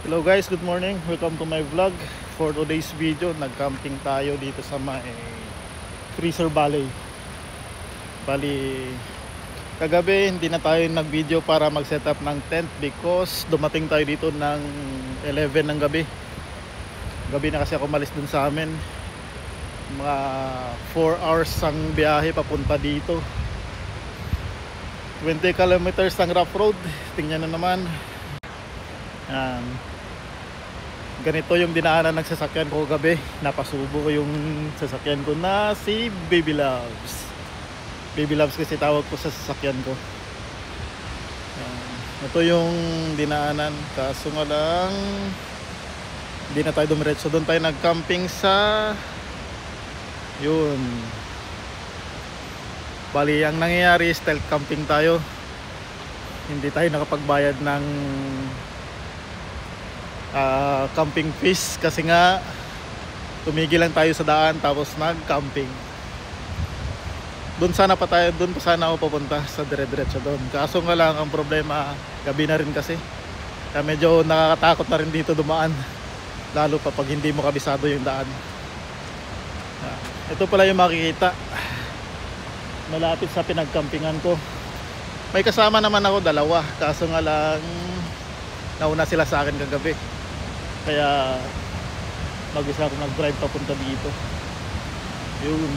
Hello guys, good morning. Welcome to my vlog. For today's video, nag-camping tayo dito sa may Freezer Valley. Bali, kagabi hindi na tayo nag-video para mag-set up ng tent because dumating tayo dito ng 11 ng gabi. Gabi na kasi ako malis dun sa amin. Mga 4 hours ang biyahe papunta dito. 20 kilometers ang rough road. Tingnan na naman. Ganito yung dinaanan ng sasakyan ko gabi. Napasubo ko yung sasakyan ko na si Baby Loves. Baby Loves kasi tawag ko sa sasakyan ko. Ito yung dinaanan. Kaso nga lang hindi na tayo dumiretso. Doon tayo nag-camping sa yun. Bali, ang nangyayari stealth camping tayo. Hindi tayo nakapagbayad ng camping fees kasi nga tumigil lang tayo sa daan tapos nag-camping. Doon sana ako pupunta sa dire-diretso doon. Kaso nga lang ang problema, gabi na rin kasi. Kaya medyo nakakatakot na rin dito dumaan. Lalo pa pag hindi mo kabisado yung daan. Ito pala yung makikita malapit sa pinagcampingan ko. May kasama naman ako, dalawa. Kaso nga lang nauna sila sa akin kagabi. Kaya mag-isa ako nag-drive papunta dito. Yun.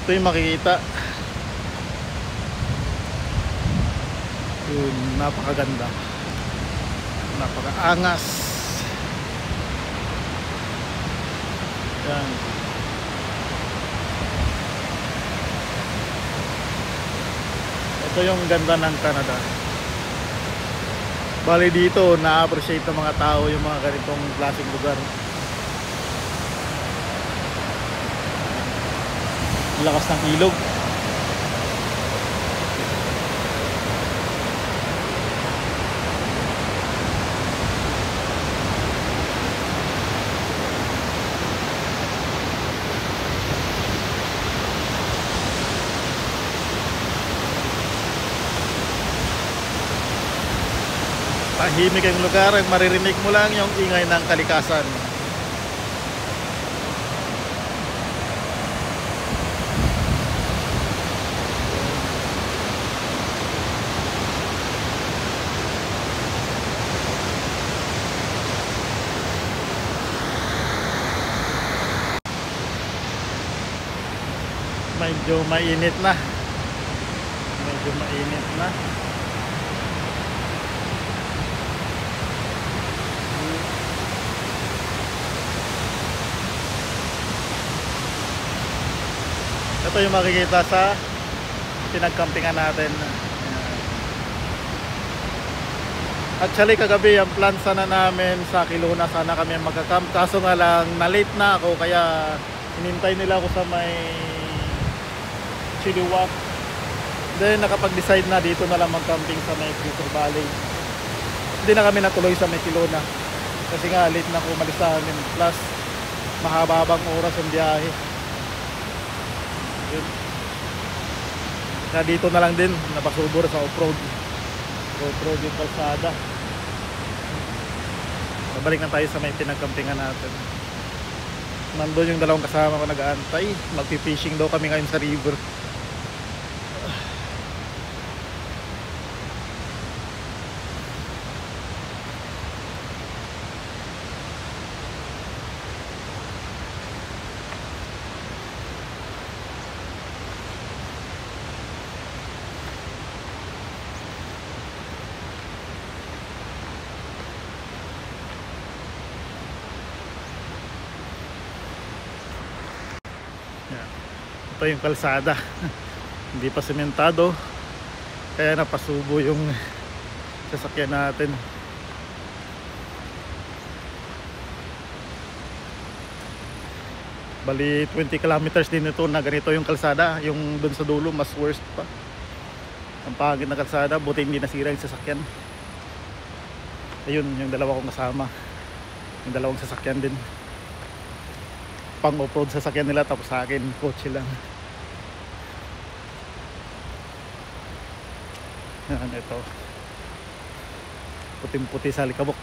Ito yung makikita. Yun, napakaganda. Napakaangas. Yan. Ito yung ganda ng Canada. Bali dito, na-appreciate ng mga tao yung mga ganitong klaseng lugar. Lakas ng ilog. Tahimik ang lugar, maririnig mo lang yung ingay ng kalikasan. Medyo mainit na. Medyo mainit na. Ito yung makikita sa pinagcampingan natin. Actually kagabi ang plan sana namin sa Kiluna, sana kami magka-camp. Kaso nga lang na-late na ako kaya hinintay nila ako sa may Chiliwak. Then nakapag-decide na dito na lang mag-camping sa may Freezer Valley. Hindi na kami natuloy sa may Kiluna. Kasi nga late na ako umalis sa amin. Plus mahaba-habang oras ang biyahe. Yun. Kaya dito na lang din napasubor sa off-road yung kalsada. Babalik na tayo sa may pinagcampingan natin. Nandun yung dalawang kasama ko nag-aantay. Magpi-fishing daw kami ngayon sa river. Ito yung kalsada. Hindi pa sementado kaya napasubo yung sasakyan natin. Bali 20 kilometers din ito na ganito yung kalsada. Yung dun sa dulo mas worst pa. Ang pangit na kalsada, buti hindi nasira yung sasakyan. Ayun yung dalawa kong kasama. Yung dalawang sasakyan din. Pang off-road sasakyan nila, tapos sa akin kotse lang. Yan, ito puting puti sa alikabok.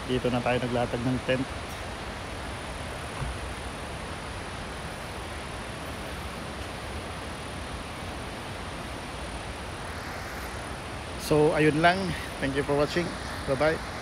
Dito na tayo naglatag ng tent. So ayun lang, thank you for watching, bye bye.